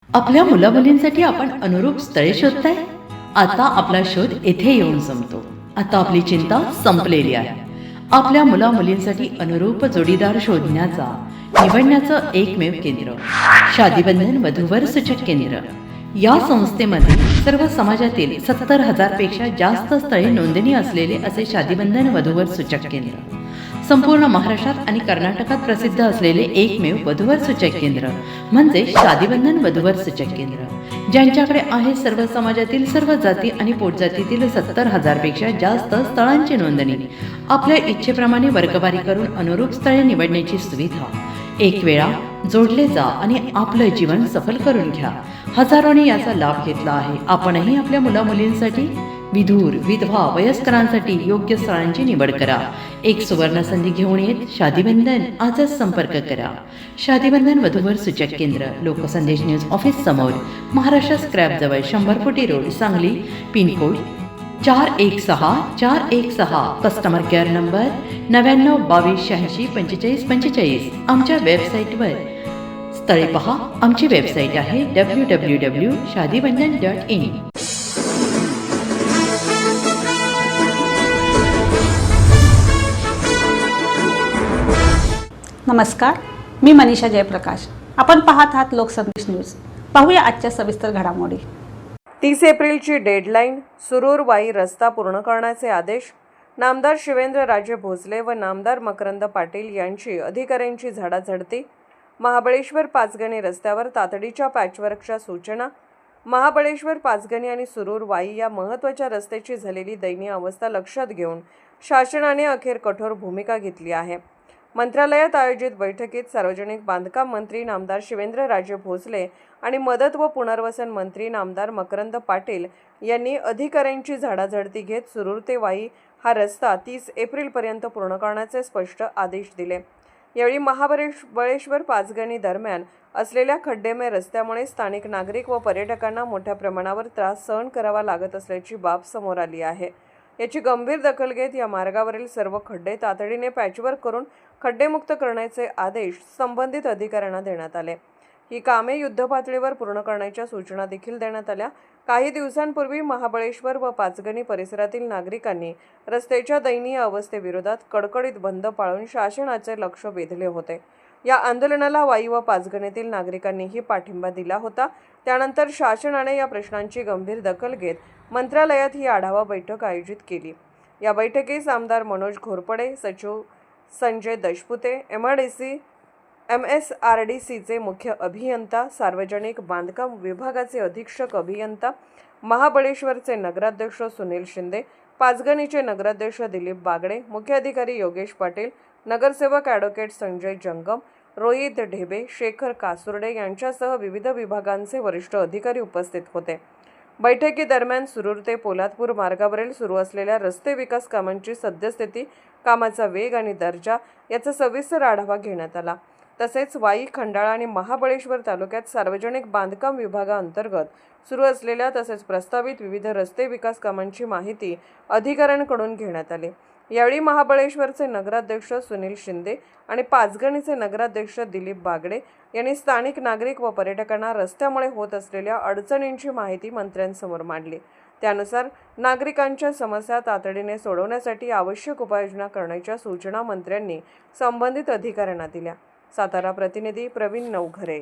आपल्या मुलामुलींसाठी आपण अनुरूप स्थळे शोधताय? आता आपला शोध येथे येऊन संपतो. आता आपली चिंता संपलेली आहे. आपल्या मुलामुलींसाठी अनुरूप जोडीदार शोधण्याचा निवडण्याचं एकमेव केंद्र शादीबंधन वधूवर सूचक केंद्र. या संस्थेमध्ये सर्व समाजातील 70,000 पेक्षा जास्त स्थळे नोंदणी असलेले असे शादीबंधन वधूवर सूचक केंद्र. संपूर्ण महाराष्ट्रात आणि कर्नाटकात प्रसिद्ध असलेले एकमेव वधूवर सूचक केंद्र म्हणजे शादीबंधन वधूवर सूचक केंद्र, ज्यांच्याकडे आहे सर्व समाजातील सर्व जाती आणि पोटजातीतील 70,000 पेक्षा जास्त स्थळांची नोंदणी. आपल्या इच्छेप्रमाणे वर्गवारी करून अनुरूप स्थळे निवडण्याची सुविधा. एक वेळा जोडले जा आणि आपलं जीवन सफल करून घ्या. हजारोंनी याचा लाभ घेतला आहे. आपणही आपल्या मुलामुलींसाठी, विधूर, विधवा, वयस्करांसाठी योग्य स्थळांची निवड करा. एक सुवर्ण संधी घेऊन येत शादीबंधन. आजच संपर्क करा. शादीबंधन वधूवर सूचक केंद्र, लोकसंदेश न्यूज ऑफिस समोर, महाराष्ट्र स्क्रॅप जवळ, 100 फुटी road, Sangli. Pincode 416 customer care number 9922864545. आमच्या वेबसाईटवर स्थळे पहा. आमची वेबसाईट आहे www.shadibandhan.in. नमस्कार, मी मनीषा जयप्रकाश. आपण पाहत आहात लोकसंदेश न्यूज. पाहूया आजच्या सविस्तर घडामोडी. 30 एप्रिलची डेडलाईन. सुरूर वाई रस्ता पूर्ण करण्याचे आदेश. नामदार शिवेंद्रराजे भोसले व नामदार मकरंद पाटील यांची अधिकाऱ्यांची झाडाझडती. महाबळेश्वर पाचगणी रस्त्यावर तातडीच्या पॅचवर्कच्या सूचना. महाबळेश्वर पाचगणी आणि सुरूर वाई या महत्त्वाच्या रस्त्याची झालेली दयनीय अवस्था लक्षात घेऊन शासनाने अखेर कठोर भूमिका घेतली आहे. मंत्रालयात आयोजित बैठकीत सार्वजनिक बांधकाम मंत्री नामदार शिवेंद्रराजे भोसले आणि मदत व पुनर्वसन मंत्री नामदार मकरंद पाटील यांनी अधिकाऱ्यांची झाडाझडती घेत सुरूर ते वाई हा रस्ता 30 एप्रिलपर्यंत पूर्ण करण्याचे स्पष्ट आदेश दिले. यावेळी महाबळेश्वर पाचगणी दरम्यान असलेल्या खड्डेमय रस्त्यामुळे स्थानिक नागरिक व पर्यटकांना मोठ्या प्रमाणावर त्रास सहन करावा लागत असल्याची बाब समोर आली आहे. याची गंभीर दखल घेत या मार्गावरील सर्व खड्डे तातडीने पॅचवर्क करून खड्डेमुक्त करण्याचे आदेश संबंधित अधिकाऱ्यांना देण्यात आले. ही कामे युद्धपातळीवर पूर्ण करण्याच्या सूचना देखील देण्यात आल्या. काही दिवसांपूर्वी महाबळेश्वर व पाचगणी परिसरातील नागरिकांनी रस्त्याच्या दयनीय अवस्थेविरोधात कडकडीत बंद पाळून शासनाचे लक्ष वेधले होते. या आंदोलनाला वाई व पाचगणीतील नागरिकांनीही पाठिंबा दिला होता. त्यानंतर शासनाने या प्रश्नांची गंभीर दखल घेत मंत्रालयात ही आढावा बैठक आयोजित केली. या बैठकीस आमदार मनोज घोरपडे, सचिव संजय दशपुते, MSRDCचे मुख्य अभियंता, सार्वजनिक बांधकाम विभागाचे अधीक्षक अभियंता, महाबळेश्वरचे नगराध्यक्ष सुनील शिंदे, पाचगणीचे नगराध्यक्ष दिलीप बागडे, मुख्य अधिकारी योगेश पाटील, नगरसेवक ॲडव्होकेट संजय जंगम, रोहित ढेबे, शेखर कासुर्डे यांच्यासह विविध विभागांचे वरिष्ठ अधिकारी उपस्थित होते. बैठकीदरम्यान सुरूर ते पोलादपूर मार्गावरील सुरू असलेल्या रस्ते विकास कामांची सद्यस्थिती, कामाचा वेग आणि दर्जा याचा सविस्तर आढावा घेण्यात आला. तसेच वाई, खंडाळा आणि महाबळेश्वर तालुक्यात सार्वजनिक बांधकाम विभागाअंतर्गत सुरू असलेल्या तसेच प्रस्तावित विविध रस्ते विकास कामांची माहिती अधिकाऱ्यांकडून घेण्यात आली. यावेळी महाबळेश्वरचे नगराध्यक्ष सुनील शिंदे आणि पाचगणीचे नगराध्यक्ष दिलीप बागडे यांनी स्थानिक नागरिक व पर्यटकांना रस्त्यामुळे होत असलेल्या अडचणींची माहिती मंत्र्यांसमोर मांडली. त्यानुसार नागरिकांच्या समस्या तातडीने सोडवण्यासाठी आवश्यक उपाययोजना करण्याच्या सूचना मंत्र्यांनी संबंधित अधिकाऱ्यांना दिल्या. सातारा प्रतिनिधी प्रवीण नवघरे.